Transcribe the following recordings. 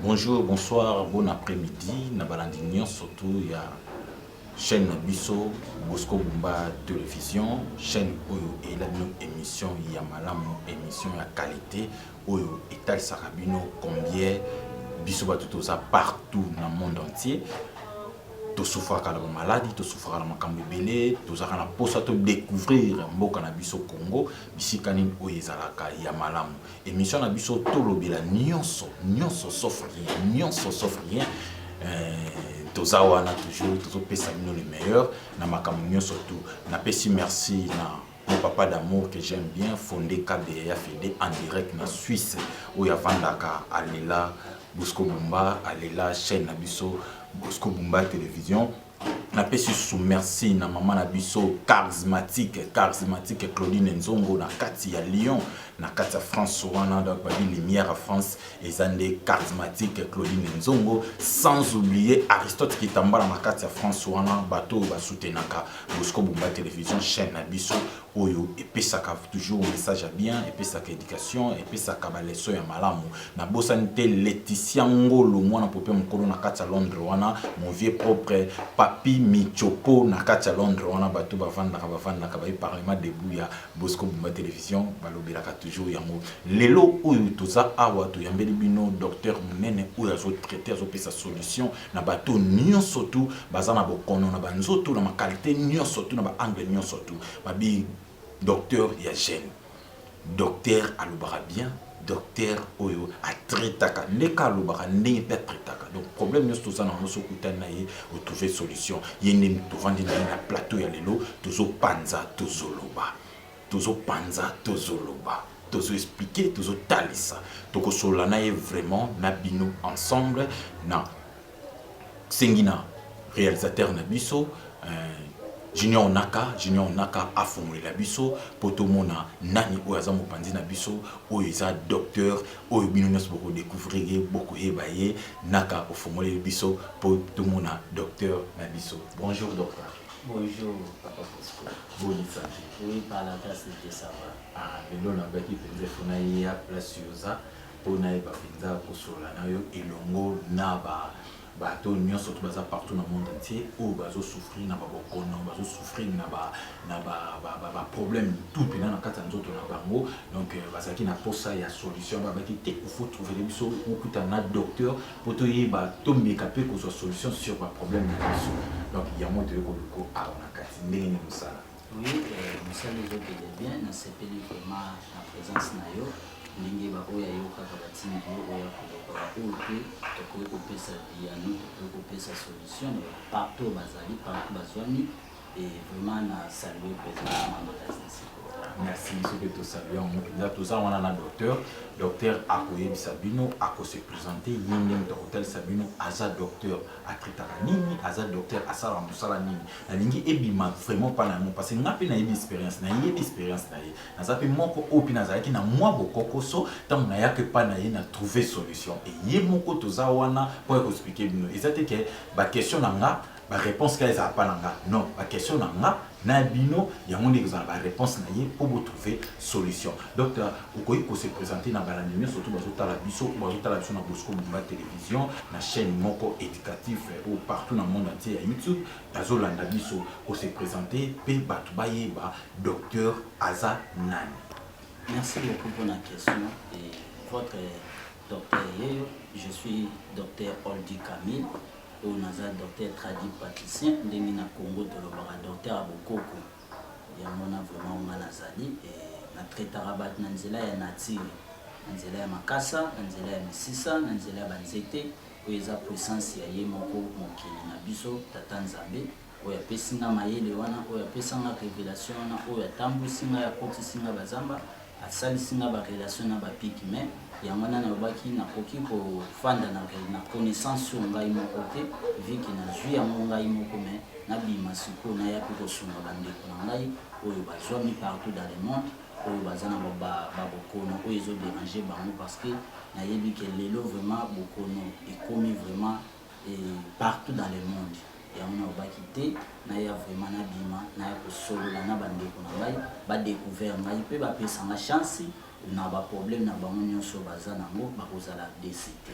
Bonjour, bonsoir, bon après-midi. Nabalandinion, surtout, il y a chaîne Bisso, Bosco Bumba Télévision, chaîne Oyo et la émission, il y a Malamu, émission à qualité, Oyo et Tal Sarabino, combien Bisso va tout ça partout dans le monde entier. Tu souffres de la maladie, tu souffres de la macambébélé, tu as la possibilité de découvrir Mboka na biso Congo, bisi kanin oyezalaka ya malamu. Émission na biso tolobela nyonso sauf rien. Toza wana toujours tozopesa bino le meilleur na makambo nyonso tout. Na pesi merci na mon papa d'amour que j'aime bien, fondé KBA Fede en direct na Suisse, où ya vandaka alela Bosco Bumba, alela chaîne na biso Bosco Bumba Télévision. Na pesi sous merci na maman na biso charismatique Claudine Nzongo na kati ya Lyon, na kati ya France wana donc ba lumière à France et zande charismatique Claudine Nzongo, sans oublier Aristote Kitambala na kati ya France wana bato ba soutenaka Bosco Bumba Télévision chaîne na biso oyo epesaka toujours message à bien, epesaka éducation, epesaka ba leçon ya malamu. Na bosanité Laetitia Ngolo mwana popé mokolo na kati ya Londres wana, mon vieux propre Papi Michoko na kati ya Londres wana bato bavandaka ba parlement debout ya Bosco Bumba Télévision balobelaka toujours yango. Lelo oyo toza awa to yambeli bino docteur munene oyo azo traiter azo pesa solution na bato nyonso tout bazana bokono na banzoto na makalite nyonso tout na ba angle nyonso tout babi docteur ya jeune, docteur alobaka bien, docteur oyo atretaka ndeka alobaka ndenge pe atretaka. Donc problème nyonso toza nango so kutana na ye o trouver solution yende tovandi na plateau ya lelo tozo panza tozo expliquer tozo talisa toko solana ye vraiment na bino ensemble na sengina réalisateur na biso Junior Naka a formulé la biso potomona nani oyaza mopanzi na biso oyaza docteur oyo bino nyonso boko découvrir boko yebaye Naka a formulé la biso potomona docteur na biso. Bonjour docteur. Bonjour papa Bosco. Bonne santé. Oui, par la grâce de Dieu ça va. Ah, mais là on a qui penser fona ya place yoza pona ba penza ko sola na yo elongo na bato nyonso to baza partout dans le monde entier ou bazo souffrir na babokono bazo souffrir na ba problème tout pena na kata nzoto na bango. Donc bazaki na posa ya solution babaki te il faut trouver les biso okuta na docteur poto yeba tombeka pe ko solution sur ba problème na biso. Donc il y a mo de ko a na kati ndenge ni musala. Oui, nous sommes les autres bien, nous sommes vraiment en présence na yo. Ndenge ba oya yo kaka batini yo oya ko ope to ko pesa ya no to ko pesa solution partout bazali partout bazwani et vraiment na saluer président Mandela. Merci, ce que tu salues. Nous avons un docteur Akoye Sabino, Ako se présenter, Yingem Hotel Sabino, Aza docteur Atritaranini, Aza docteur Asara Moussalanini. La ligne est bima vraiment pas la parce que n'a pas une expérience, n'a pas expérience n'a pas moko opinaza qui n'a moi beaucoup so tant n'a ya que pas n'a trouvé solution et yé moko tozawana pour expliquer bino. Et ça que ba question n'a ba réponse qu'elles a pas nanga non ba question nanga na bino ya monde que ba réponse na ye pour vous trouver solution. Docteur okoyi ko se présenter na balandimio surtout bazota la biso na Bosco Bumba Télévision na chaîne moko éducatif ou partout dans le monde entier à YouTube bazolanda biso ko se présenter pe batu baye ba docteur Aza nani. Merci beaucoup pour la question et votre docteur je suis docteur Oldi Camille. On a un docteur traduit praticien, ndenge na Congo de l'Obara, docteur Abokoko. Il y a vraiment un nazali et na traitera bat nanzela ya natiri, nanzela ya makasa, nanzela ya misisa, nanzela ya banzete, oeza puissance ya ye moko mokili na biso tata Nzambe, oya pesinga mayele wana, oya pesanga révélation wana, oya tambusinga ya kotisinga bazamba, asalisinga ba relation na ba pikime. Yango na baki na koki ko fanda na connaissance sur ngai moko te vu que na zui ya ngai moko mais na bima siko na ya ko sunga bande ko ngai oyo bazwami partout dans le monde oyo bazana ba bokono oyo zo déranger bango parce que na yebi que lelo vraiment bokono est commis vraiment partout dans le monde. Yango na baki te na ya vraiment na bima na ya ko solola na bande ko ngai ba découvert ngai pe ba pesa ma chance na ba problème na bango nyonso baza nango bakozala décité.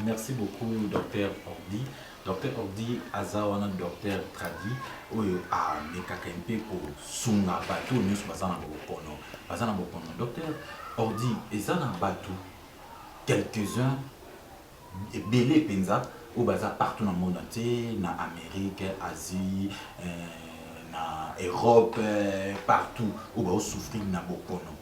Merci beaucoup, docteur Ordi. Docteur Ordi, azawana docteur Tradi, oyo a mekakempe pour sunga bateau, nous bazana bokono. Bazana bokono. Docteur Ordi, ezana bateau, quelques-uns, belé penza, au bazar partout dans le monde entier, na Amérique, Asie, na Europe, partout, où va souffrir na bokono.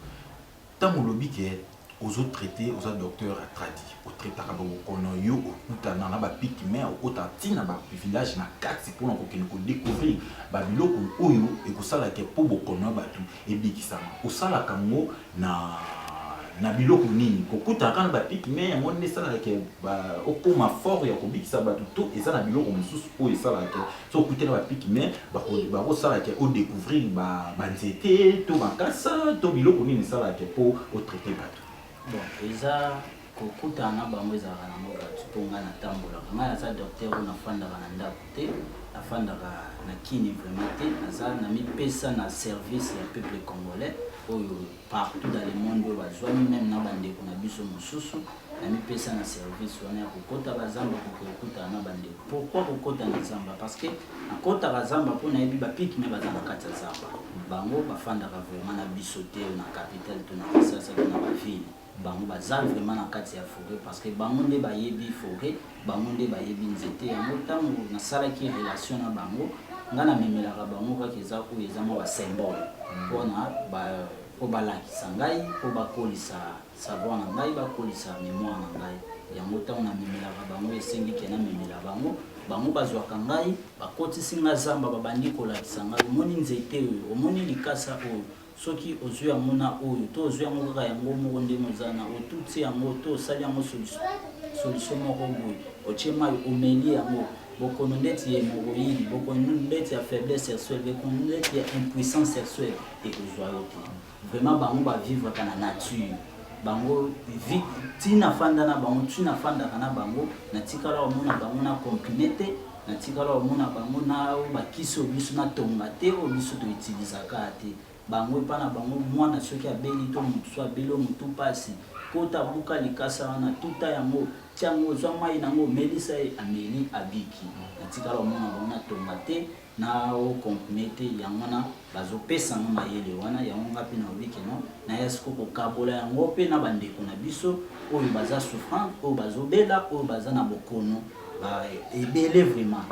Tant mon lobby qui est aux autres traités, aux autres docteurs à tradi, aux traités à bokono yo, au kutana na ba piki mais au kotati na ba village na quatre pour qu'on découvrir ba biloko oyo et que ça la ke pour bokono batu et bikisama. Au sala kango na biloko nini kokuta kana ba piki mais yango ne sala ke ba okoma fort ya kobikisa batu to et ça na biloko mususu oyo sala ke so kutela ba piki mais ba ko sala ke au découvrir ba nzete to bakasa to biloko nini sala ke pour au traiter batu. Bon, eza kokutana bango ezalaka nango bato mpo ngai natambolaka ngai aza docteur oyo nafandaka na ndako te nafandaka na kini vraiment te naza namipesa na service ya peuple congolais oyo partout dans le monde oyo bazwami même na bandeko na biso mosusu namipesa na service wana ya kokota bazamba kokokutana na bandeko. Pourquoi kokota na zamba? Parce que nakotaka zamba mpo nayebi bapiki me baza na kati ya zamba bango bafandaka vraiment na biso te na capitale to na Kinshasa to na baville bango baza vraiment na kati ya forêt parce que bango nde bayebi forêt bango nde bayebi nzete yango ntango nasalaki relation na bango nga namemelaka bango kaka eza oyo eza mwa basymbole mpona po balakisa ngai po bakolisa savoir na ngai bakolisa mémoire na ngai yango ntango namemelaka bango esengi ke namemela bango bango bazwaka ngai bakotisi nga zamba babandi kolakisa ngai omoni nzete oyo omoni likasa oyo soki ozwi yango na oyo to ozwi yango kaka yango moko nde mozana otuti yango to osali yango solution moko boye otie mai omeli yango bokono ndeti ya hémorroïde bokono ndeti ya faiblesse sexuelle bokono ndeti ya impuissance sexuelle ekozwa yo te vraiment bango bavivaka na nature bango tina fanda na bango tina fandaka na bango natikala omona bango na comprimé te natikala omona bango na bakisi oyo biso na tonga te oyo biso toutilisaka te bango epa na bango mwana soki abeli to motu so abeli o motu mpasi kota buka likasa wana tuta yango tiango ozwa mai nango melisa ye ameli abiki natikala omona bango na tonga te na ocomprimé te yango wana bazopesanga mayele wana yango nga mpe na obiki no naya siko kokabola yango mpe na bandeko na biso oyo baza souffrant oyo bazobela oyo baza na bokono ebele vraiment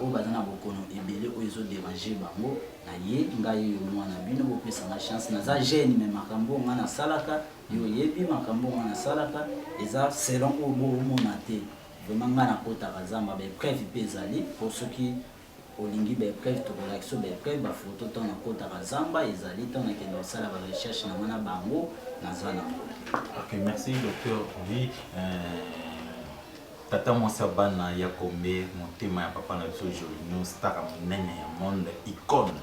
oyo baza na bokono ebele oyo ezoderange bango na ye ngai oyo mwana bino bopesanga chance naza jeune me makambo oyo nga nasalaka yo oyebi makambo oyo nga nasalaka eza selon oyo boomona te vraiment nga nakotaka zamba baepreuve mpe ezali po soki olingi baepreuve tokolaki so baepreuve bafoto ntango nakotaka zamba ezali ntango nakende kosala barecherche na nga na bango naza nango. Ok, merci docteur. Oui, tata mwasi ya bana ya kombe motema ya papa na biso Jolino star monene ya monde icône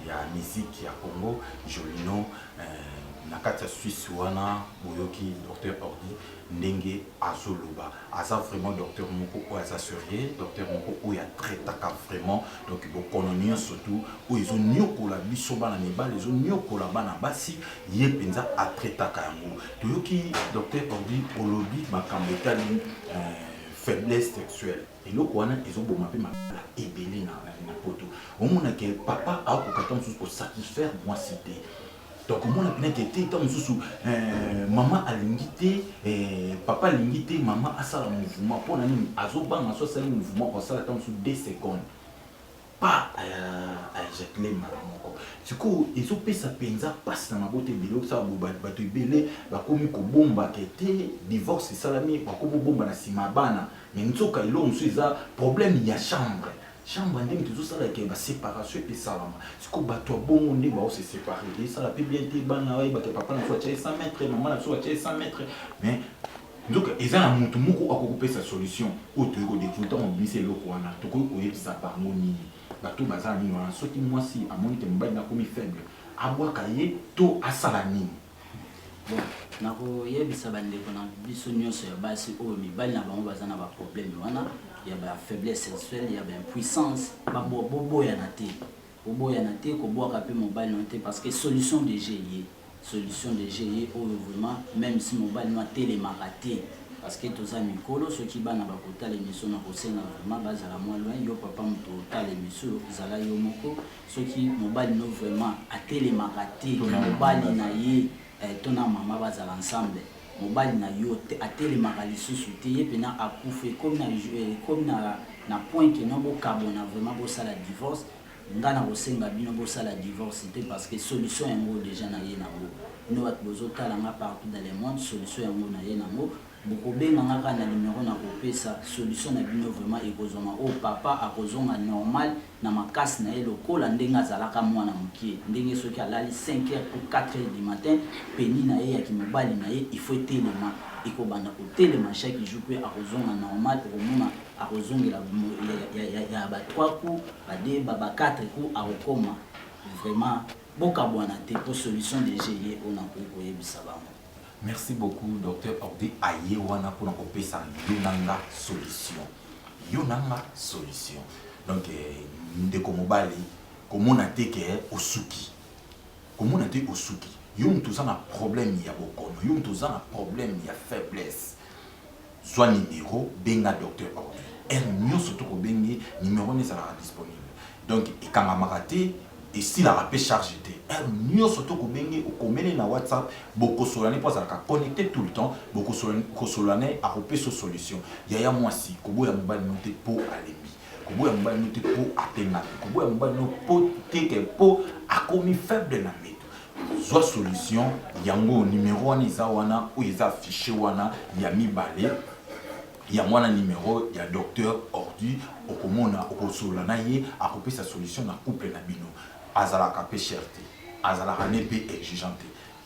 ya musique ya Congo Jolino na kati ya Suisse wana boyoki docteur Ordi ndenge azoloba aza vraiment docteur moko oyo aza sérieux docteur moko oyo atraitaka vraiment donc bokono nyonso surtout oyo ezoniokola biso bana mibali ezoniokola bana basi ye mpenza atraitaka yango toyoki docteur Ordi olobi makambo etali faiblesse sexuelle eloko wana ezoboma mpe mabala ebele na poto omonake papa akokata mosusu kosatisfaire mwasi te donc omona mpinaki ete ta mosusu mama alingi te papa alingi te mama asala mouvement mpona nini azobanga so asali mouvement kosala ta mosusu 2 secondes pas aéjacule mara moko sikoyo ezopesa mpenza mpasi na mabota ebele okosala bato ebele bakomi kobombaka ete divorce esalami bakobobomba na nsima ya bana me nzoka eloko mosusu eza problème ya chambre ndenge tozosalaka baséparation esalama sikoyo bato ya bongo nde baose sépare esala mpe bien te bana bayebaka papa na so atya 100 mètre mama na so atya 100 mètre mais nzoka eza na motu moko akokopesa solution oyo toyei kodécouvre ntango obimisa eloko wana tokoki koyebisa bango nini bato baza nini wana soki mwasi amoni te mobali nakomi faible abwaka ye to asala nini. Bon, nakoyebisa bandeko na biso nyonso ya basi oyo mibali na bango baza na baproblème wana ya bafaiblesse sexuelle ya baimpuissance boboyana te kobwaka mpe mobali no te parce que solution déjà ye oyo vraiment même si mobali no atelemaka te parce que tous les mikolo ceux qui bana bakota l'émission na kosenga vraiment bazala moi loin yo papa moto ta l'émission zala yo moko ceux qui mobile no vraiment atele makate mobile na ye tona mama bazala ensemble mobile na yo atele makalisu souté pena akufe comme na point que non bo carbona vraiment bo sala divorce ngana kosenga bino bo sala divorce c'était parce que solution yango déjà na ye nango no bat bozotala nga partout dans le monde solution yango na ye nango bokobenga ngaka na numéro na kopesa solution na bino vraiment ekozoma o papa akozonga normal na makasi na ye lokola ndenge azalaka mwana mokie ndenge soki alali 5h ou 4h du matin peni na ye ya kimobali na ye il faut telema ekobanda kotelema chaque jour pe akozonga normal okomona akozongela ya ba 3 coups ba 2 ba 4 coups akokoma vraiment bokabwana te pour solution de GIE on a koyebisa bango. Merci beaucoup, docteur Ordi. Aye wana pour nous ça yonanga solution. Yonanga solution. Donc, de comme bali, comme on a été osuki. Comme on a été osuki. Yon tous un problème il y a beaucoup. Yon tous un problème il y a faiblesse. Soit numéro benga docteur Ordi. Mieux surtout au bengi numéro ne sera disponible. Donc, quand on a raté et si la rapé chargé mieux surtout que bengi au communiquer na WhatsApp beaucoup solane pour ça connecter tout le temps beaucoup solane à repérer sur solution yaya moi si kobo ya mobile noté pour alemi kobo ya mobile noté pour atenga kobo ya mobile no pour teke pour a commis faible na meto soit solution yango numéro wana isa wana ou isa affiché wana ya mibale ya mwana numéro ya docteur Ordi okomona okosolana ye a repérer sa solution na couple na bino azalaka pe cherté azalaka ne pe exigeante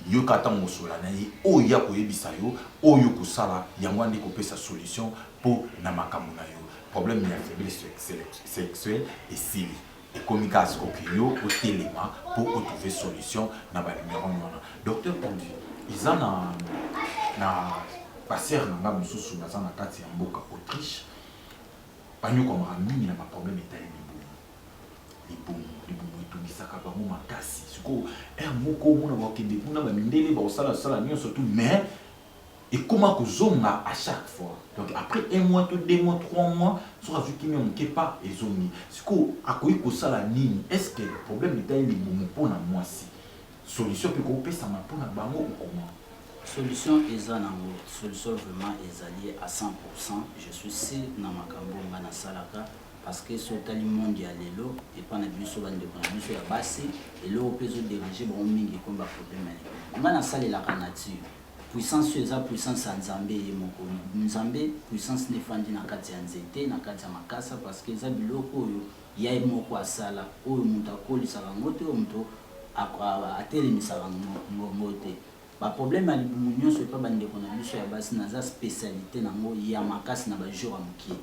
yo kata mosola na ye oya koyebisa yo oyo kosala yango andi kopesa solution pour na makambo na yo problème ya faiblesse sexuelle et sili et communication que yo au téléma pour trouver solution na ba numéro wana docteur Ordi izana na passer na mususu na sana kati ya mboka Autriche panyo comme mingi na problème état tobisaka bango makasi siko moko mona bakende kuna bamindele baosala sala nyonso tout mais ekoma kozonga à chaque fois donc après 1 mois 2 mois 3 mois soki azuki me moke pa ezongi siko akoki kosala nini est ce que le problème etali libumu mpona mwasi solution mpe kopesama mpona bango okoma solution eza nango solution vraiment ezali à 100%. Je suis sûr na makambo nga nasalaka parce que sur le monde ya lelo et pas na biso bande na biso ya basi et lo peso déranger bon mingi comme ba problème nga nasalelaka nature puissance eza puissance ya nzambe ye moko nzambe puissance nefandi na kati ya nzete na kati ya makasa parce que eza biloko oyo ya ye moko asala oyo moto akolisaka ngo te oyo moto atelemisaka ngo te ba problème ya libumu nyonso epa bandeko na biso ya basi naza spécialité nango ya makasi na bajour ya mokie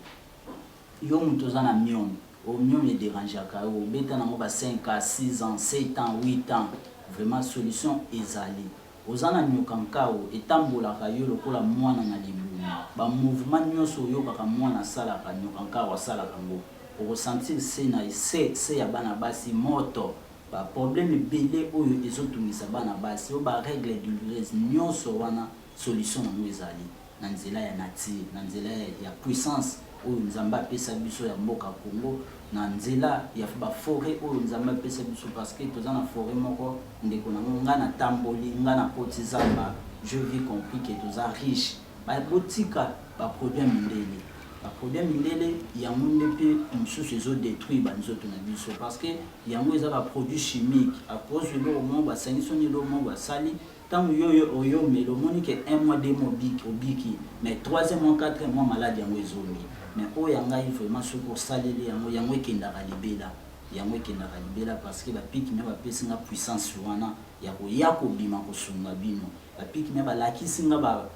yo moto oza na miome o miome ederangeaka yo obeta nango ba 5 ans 6 ans 7 ans 8 ans vraiment solution ezali oza na nyoka nkao etambolaka yo lokola mwana na libumu ba mouvement nyonso oyokaka mwana asalaka nyoka nkao asalaka ngo okosentir se na se ya bana basi moto ba problème ebele oyo ezotungisa bana basi o ba règle douloureuse nyonso wana solution nango ezali na nzela ya nature na nzela ya puissance oyo nzambe apesa biso ya mboka Congo na nzela ya ba forêt oyo nzambe apesa biso parce que toza na forêt moko ndeko nango nga na tamboli nga na poti zamba je vis compris que toza riche ba botika ba problème ndele ba problème ndele yango ndepe mususu ezo détruire ba nzoto na biso parce que yango eza ba produit chimique à cause de l'eau mo ba sanisoni l'eau mo ba sali tant yo mais le moni que 1 mois 2 mois obiki mais 3e mois 4e mois malade yango ezomi mais o yanga il vraiment soko saleli yango ekendaka libela parce que ba piki me ba pesinga puissance wana ya ko bima ko sunga bino ba piki me ba lakisinga ba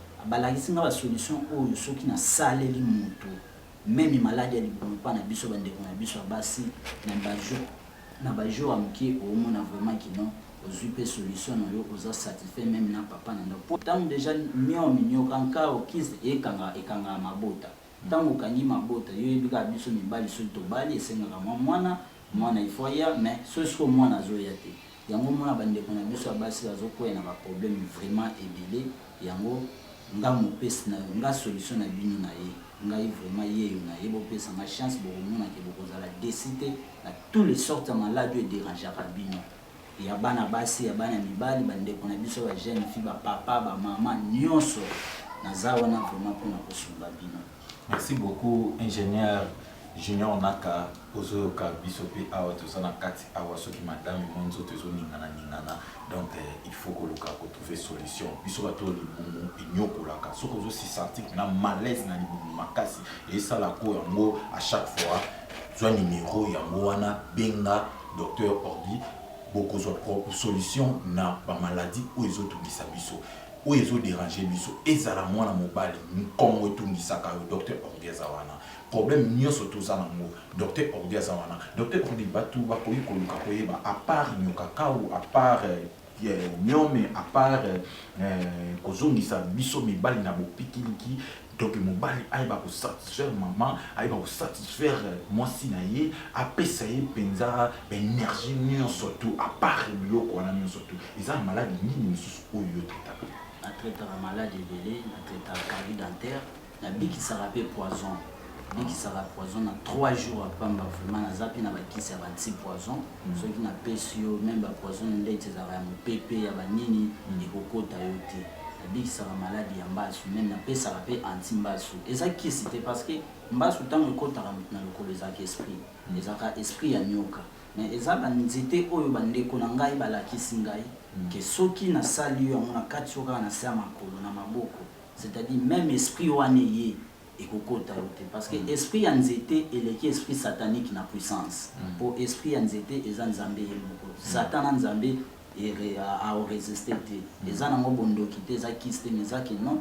solution oyo soki na saleli mutu même maladie ya libumu pa na biso bandeko na biso basi na ba jour amki o mona vraiment kino ozupe solution yo oza satisfait même na papa na ndo pourtant déjà mio kanka okise ekanga mabota tango kanyi mabota yo ebika biso mibali so to bali esengaka mwana ifoya mais ce soit mwana zoya te yango mona bandeko na biso basi bazokoya na ba problème vraiment ebele yango nga mopesi na nga solution na bino na ye ngai vraiment ye na ye bopesa ma chance bokomona ke bokozala décider na tous les sortes de maladies et dérangeaka bino ya bana basi ya bana mibali bandeko na biso ba jeune fille ba papa ba mama nyonso naza wana vraiment mpona kosunga bino. Merci beaucoup ingénieur Junior Naka ozoyoka biso pe awa toza na kati awa soki madame monzo tozoningana ningana donc il faut koluka kotrouver solution biso bato libumu enyokolaka soki ozosi sentir na malaise na libumu makasi esalako yango à chaque fois zwa numéro yango wana benga docteur Ordi bokozwa propre solution na bamaladie oyo ezotungisa biso oyo ezodéranger biso ezala mwana mobali nkongo etungisaka yo docteur Ordi eza wana problème nyonso toza nango docteur Ordi eza wana docteur Ordi batu bakoki koluka koyeba à part nyokaka ou à part nyome à part kozongisa biso mibali na bopikiliki donc mobali ayeba kosatisfaire maman ayeba kosatisfaire mwasi na ye apesa ye mpenza baénergie nyonso tu à part biloko wana nyonso tu eza na maladi nini mosusu oyo yotretaka natraitaka maladi ebele natraitaka carie dentaire nabikisaka mpe poison bikisaka poison na 3 jours apamba vraiment naza mpe na bakisi ya banti poison soki napesi yo même bapoison ndeti ezalaka ya mopepe ya banini ekokota yo te nabikisaka maladi ya mbasu même napesaka mpe anti mbasu eza kisi te parce que mbasu ntango ekotaka na lokolo ezalaka esprit ezalaka esprit ya nyoka mais eza banzete oyo bandeko na ngai balakisi ngai ke soki nasali yo yango na kati yo kaka na se ya makolo na maboko c'est-à-dire même esprit wana ye ekokota yo te parce que esprit ya nzete eleki esprit satanique na puissance po esprit ya nzete eza nzambe ye moko satan na nzambe aoresiste te eza nango bondoki te eza kisi te mais eza ke non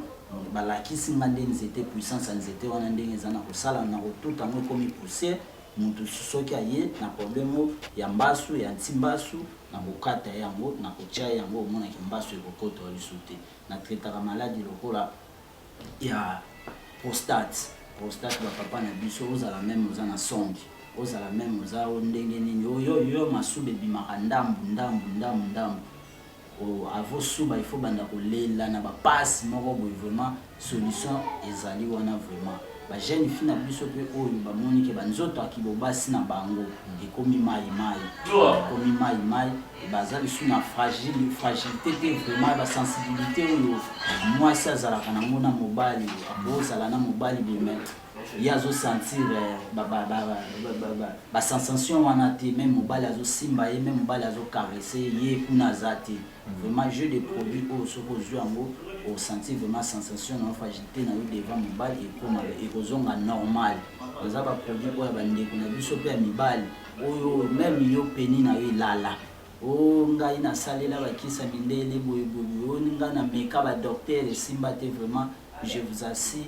balakisi nga nde nzete puissance ya nzete wana ndenge eza na kosala na kotuta yango ekomi poussière mutu soki aye na problème ya mbasu ya nti mbasu na kokata yango na kotia yango omonaki mbasu ekokota lisu te na traitaka maladi lokola ya prostate bapapa na biso ozala meme oza na songi ozala meme oza ndenge nini oyo masuba ebimaka ndambu avo suba il faut banda kolela na bapasi moko boye vraiment solution ezali wana vraiment bajeune fille na biso mpe oyo bamoni ke banzoto akibo basi na bango ekomi mai baza lisu na fragilité te vraiment basensibilité oyo mwasi azalaka nango na mobali akozala na mobali boye ye azosentir basensation wana te même mobali azosimba ye même mobali azokarese ye kuna aza te vraiment jeu de produit oyo soki ozwi yango osentir vraiment sensation na fragilité na yo devant mobali ekozonga normal eza baproduit oyo bandeko na biso mpe ya mibali oyo même yo peni na yo elala o ngai nasalela bakisa mindele boyeboye o ngai nameka badocteur esimba te vraiment je vous assure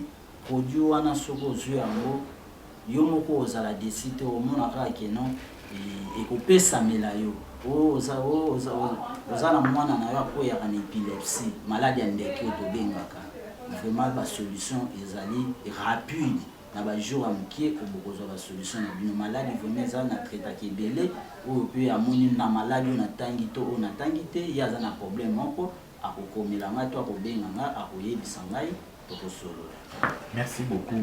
produit wana soki ozwi yango yo moko ozala décide omona kaka ke non ekopesamela yo oza na mwana na yo akoyaka na épilepsie maladi ya ndeke oyo tobengaka vraiment basolution ezali rapide na bajour ya mokie obokozwa basolution na bino maladi vraiment eza na traitaka ebele oyo mpe amoni na maladi oyo natangi to oyo natangi te ye aza na problème moko akokomela ngai to akobenga ngai akoyebisa ngai tokosolola. Merci beaucoup,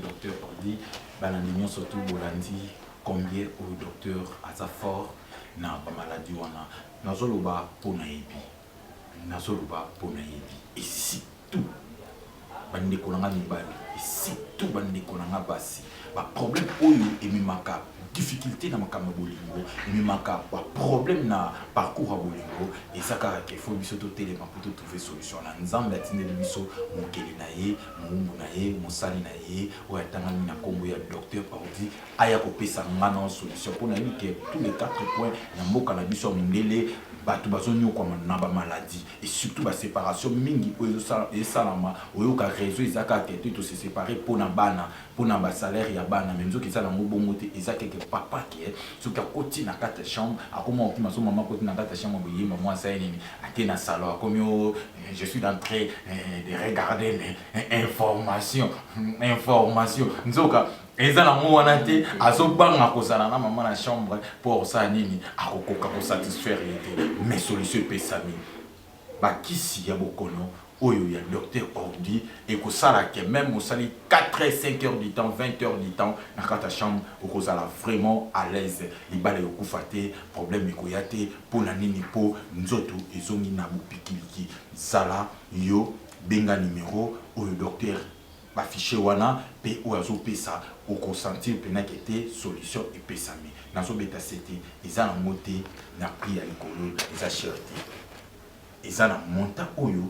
docteur Ordi. Balandinyo surtout Bolandi, combien au docteur Azafort na ba maladie wana. Nazoloba pona yebi. Et si tout bandeko nanga mibali, et si tout bandeko nanga basi, ba problème oyo emimaka difficulté na makambo bolingo, emimaka ba problème na parcours à bolingo, et ça car il faut biso to téléma pour trouver solution na nzambe atindeli biso mokeli na ye, mumbu na ye, mosali na ye, o atanga na kombo ya docteur Ordi aya ko pesa ngana solution pour na ni que tous les 4 points na mboka na biso mondele batu bazonyo kwa na ba maladie et surtout ba séparation mingi oyo esalama oyo ka réseau ezaka ke to se séparer pour na bana pour na ba salaire ya bana menzo ki sala ngo bongo te ezaka ke papa ki so ka koti na kata chambre akoma okima so mama koti na kata chambre boye maman ça nini ate na salon comme je suis en train de regarder les information nzoka ezala mo wana te azobanga kozala na mama na chambre pour ça nini akokoka ko satisfaire te mais solution pesami bakisi ya bokono oyo ya docteur Ordi et que ça là que même au sali 4 heures 5 heures du temps 20 heures du temps na kata chambre au ça là vraiment à l'aise libale yokufate problème ekoyate pour na nini po nzoto ezongi na bupikiliki sala yo benga numéro oyo docteur ba fichier wana pe oazo pesa au consentir pena kete solution et pesami nazo beta c'était eza na moté na prix ya likolo eza cherté eza na monta oyo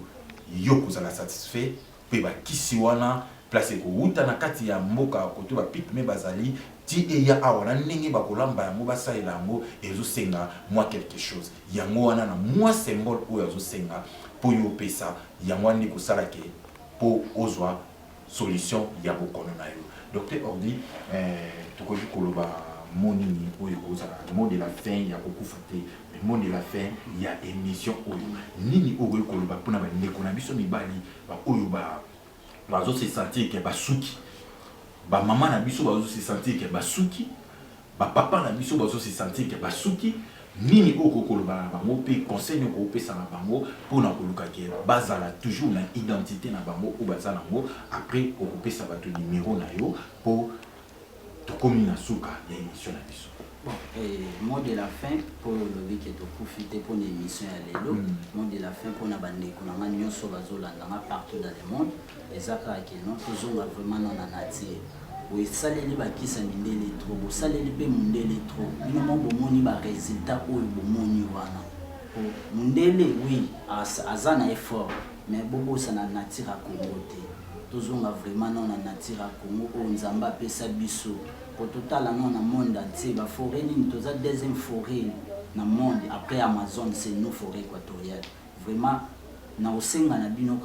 yo kozala satisfait pe ba kisi wana place ko uta na kati ya mboka koto ba pik me bazali ti eya awana ndenge ba kolamba yango basalela yango ezo senga moi quelque chose yango wana na moi symbole oyo azo senga po yo pesa yango ni kosala ke po ozwa solution ya bokono na yo docteur Ordi tokoki koloba monini oyo kozala mot de la fin ya kokufa te mais mot de la fin ya émission oyo nini oyo koloba pona ba ndeko na biso mibali ba oyo ba bazo se sentir ke basuki ba mama na biso bazo se sentir ke basuki ba papa na biso bazo se sentir ke basuki nini oyo koloba bango pe conseil ko pesa na bango pona koluka ke bazala toujours na identité na bango ou bazala ngo après ko pesa bato numéro na yo po tokomi na suka ya émission na biso. Bon, mot de la fin pour le week et profiter pour une émission à l'élo. Mot de la fin pour na bande qu'on a mis sur la zone partout dans le monde. Et ça qui non toujours vraiment dans la nature. Oui, ça les qui s'en les trop, ça les les trop. Nous avons bon résultat ou bon wana. Mundele oui, azana effort, mais bobo ça na nature à Congo. Toujours vraiment dans la nature à Congo, on zamba pesa biso. Au total, dans le monde entier, la forêt, nous avons deuxième forêt dans le monde. Après Amazon, c'est nos forêts équatoriales. Vraiment, nous avons des gens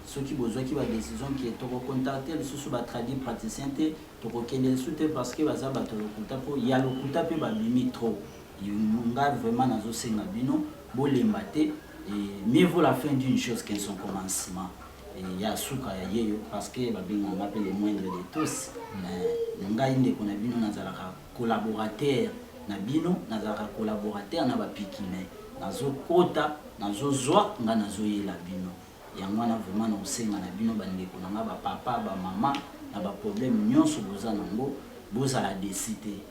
ceux qui ont besoin de décision qui est contacté, ceux qui ont traduit praticien, parce que il y a le coup de limite trop. Il y a vraiment des mieux vaut la fin d'une chose qu'un son commencement. Il y a souka ya yeyo parce que on appelle les moindres de tous ngai ndeko na bino nazalaka collaborateur na bino nazalaka collaborateur na bapiki me nazo kota nazo zwa nga nazo yela bino yango na vraiment na osenga na bino bandeko na ba papa ba mama na ba problème nyonso boza nango bozala décider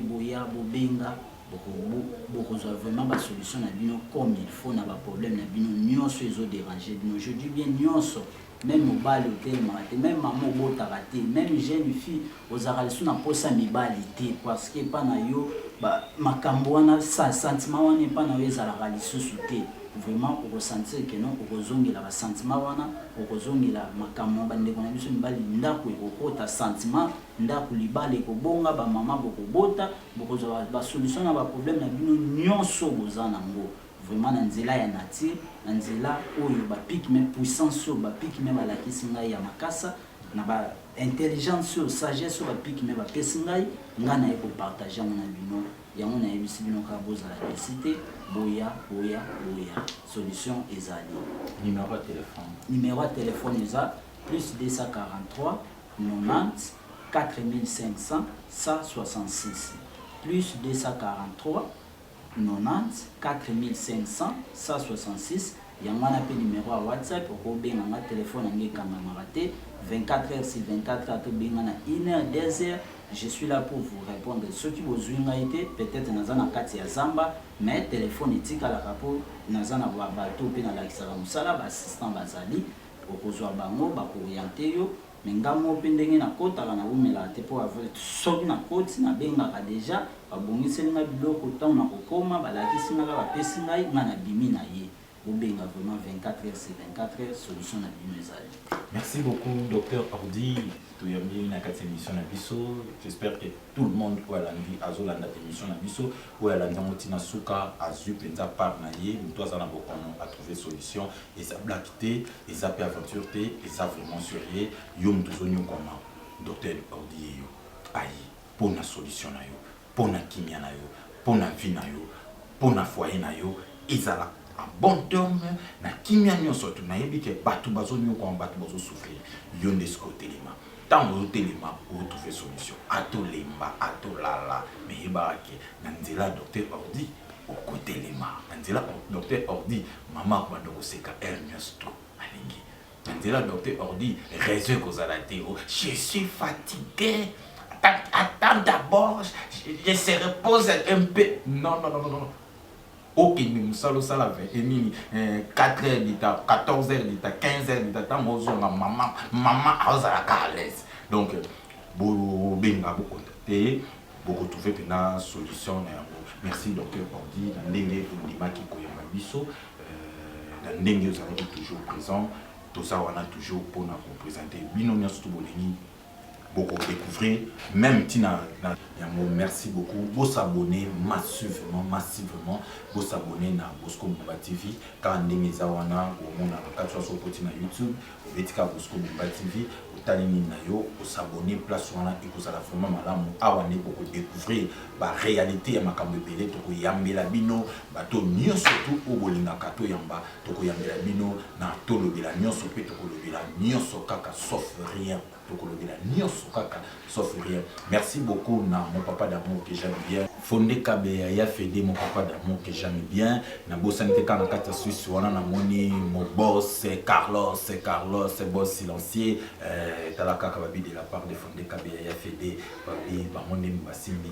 boya bobenga beaucoup vraiment la solution na bino comme il faut na ba problème na bino nyonso ezo déranger bino je dis bien nyonso même mobile hôtel marate même maman bota raté même jeune fille aux aralesu na posa mibalité parce que pas na yo ba makambo wana sa sentiment wana pas na yo ezala ralisusu te vraiment pour ressentir que non pour zongira ba sentiment wana pour zongira makambo bande kona biso mibali ndako ekokota sentiment ndako libale ekobonga ba mama bokobota bokozwa ba solution na ba problème na bino nyonso bozana ngo vraiment na nzela ya nature na nzela oyo ba pic même puissance so ba pic même la kisinga ya makasa na ba intelligence so sagesse ba pic même ba pesinga ngana eko partager na bino yango na yebisi bino ka bozala cité boya solution ezali numéro de téléphone eza plus 243 90 4500 166 plus 243 90 4500 166 yango wana pe numéro ya WhatsApp okobenga nga téléphone yango ekangama te 24 heures sur 24 heures tobenga na 1 heure 2 heures. Je suis là pour vous répondre. Ceux qui vous ont été, peut-être dans un cas de Zamba, mais téléphone éthique à la rapport, dans un bateau, dans la Xaramusala, assistant Bazali, au Kozoa Bango, Bakorienté, mais ngamo pendenge na kota kana umela te po avoir soki na koti na benga ka déjà babongiselinga biloko tant na kokoma balakisinga ba pesi ngai ngana bimi na ye obenga vraiment 24 heures sur 24 heures solution na bimi ezali. Merci beaucoup docteur Ordi tuyambi na kati émission na biso. J'espère que tout le monde ou alandi azolanda émission na biso ou alanda motina suka azu penza par na ye mto azana bokono a trouver solution et ça blackité et ça peut aventure et ça vraiment sérieux yo mtuzonyo koma docteur Ordi yo ayi pour na solution na yo pour na kimia na yo pour na vie na yo pour na foyer na yo ezala en bon terme na kimia nyonso tu na yebi ke batu bazonyo kwa batu bazo souffrir yo ndesko telema tant au téléma pour trouver solution ato lemba ato lala mais barake na nzela docteur Ordi côté les mains. Nzela docteur Ordi, maman quoi donc c'est qu'à Ernest alingi. Nzela docteur Ordi, réseau kozalatéo. Je suis fatigué. Attends d'abord, je se repose un peu. Non. Ok, nous sommes ça la 4h du temps, 14h du temps, 15h du temps, maman, à l'aise. Donc, vous benga vous contacter, vous retrouver une solution. Merci docteur Ordi, dans l'année où Dimaki Koyama Bisso, dans l'année où vous avez toujours présent, tout ça on a toujours pour nous présenter. Binonia Stoubolini. Beaucoup découvrir, même Tina, merci beaucoup. Vous s'abonner massivement. Vous s'abonner à Bosco Bumba TV. Quand vous avez sur YouTube, vous avez Bosco Bumba TV. Vous avez s'abonner, place où vous allez vraiment malade. Vous découvrir la réalité de ma cambébélé. Vous avez la bino, bateau mieux surtout au bolinga kato yamba. Vous avez la bino, na tolo de la nion sopé, vous la nion sokaka sauf rien. Sauf rien. Merci beaucoup na mon papa d'amour que j'aime bien. Fondé Kabea Fede mon papa d'amour que j'aime bien. Na bosanité quand na Suisse wana na moni mon boss Carlos boss silencieux talaka kababi de la part de Fondé Kabea Fede babi ba moni basimbi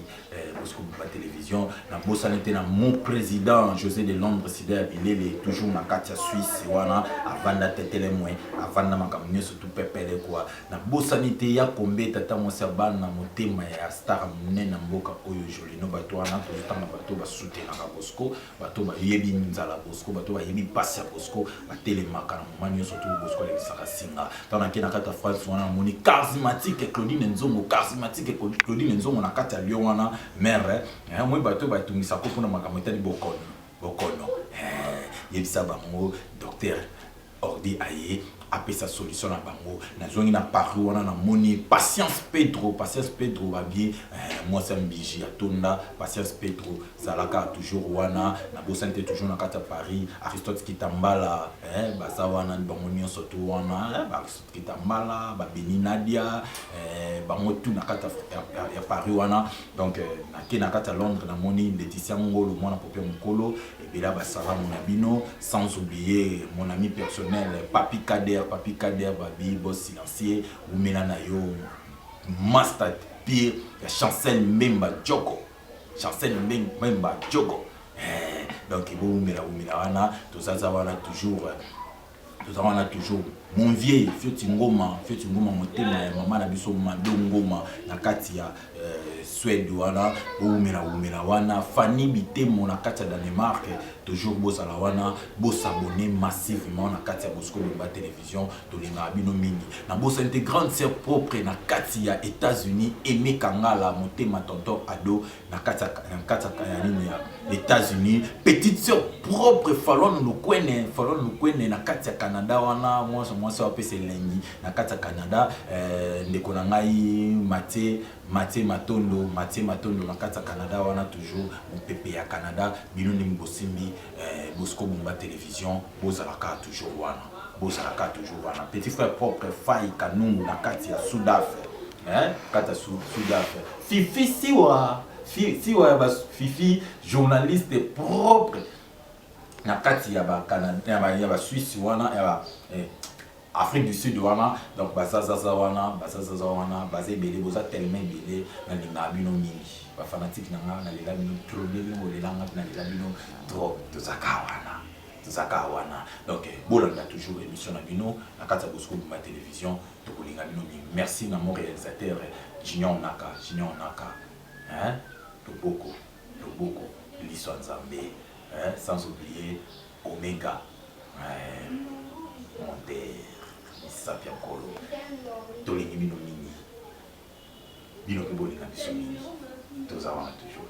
Bosco Bumba télévision. Na bosanité na mon président José de Londres Sida Bilele toujours na Katia Suisse wana avant da tetele moins avant na makamnyo surtout pepele quoi. Na sanité ya kombe tata mwasi bana motema ya star munene mboka oyo jolino bato wana tozotanga bato basutenaka Bosco bato bayebi nzala Bosco bato bayebi pasi ya Bosco batelemaka na moma nyonso to Bosco alebisaka singa tana ke na kata France wana moni charismatique Claudine Nzongo na kati ya Lyon wana mère moi bato batungisa ko pona makambo etali bokono yebisa bango docteur Ordi aye après sa solution à bango na zongi na paru wana na moni patience Pedro babi moi c'est mbiji atonda patience Pedro zalaka toujours wana na bosante toujours na kata Paris Aristote Kitambala baza wana bango nyonso to wana Aristote Kitambala ba Beni Nadia bango tout na kata ya Paris wana donc na kata Londres na moni Laetitia Ngolo mwana popé mukolo et là basalamu na bino sans oublier mon ami personnel Papi Kader babi boss silencieux ou melana yo master pire ya Chancel Memba Joko donc bo mela wana tout ça wana toujours mon vieil fioti ngoma motema ya mama na biso madongoma na kati ya Suède wana umela wana Fanny Bitemo na kati ya Danemark toujours bozala wana s'abonner massivement na kati ya Bosco Bumba télévision tolinga bino mingi na bosa grande sœur propre na kati ya États-Unis Aimé Kangala motema tonton ado na kati ya États-Unis petite sœur propre Fallon Lukwene na kati ya Canada wana moi wa pese lengi na kati ya Canada ndeko na ngai Mathieu Matondo na kati ya Canada wana toujours mon pepe ya Canada bino ni bosimbi Bosco Bumba télévision bozalaka toujours wana petit frère propre Fai Kanungu na kati ya Sudaf kati ya Sudaf Fifi journaliste propre na kati ya ba Canada ya ba Suisse wana ya Afrique du Sud wana donc bazaza wana bazé belé boza tellement belé na linga bino mingi ba fanatique na lela bino trop belé molelanga na lela bino trop tozaka wana donc bolanda toujours émission na bino na kati ya Bosco Bumba télévision to kolinga bino mingi merci na mon réalisateur Junior Naka Toboko Liso Nzambe sans oublier Omega Monter Sapia Kolo tolingi bino mingi bino ke bolinga biso mingi tozawana toujours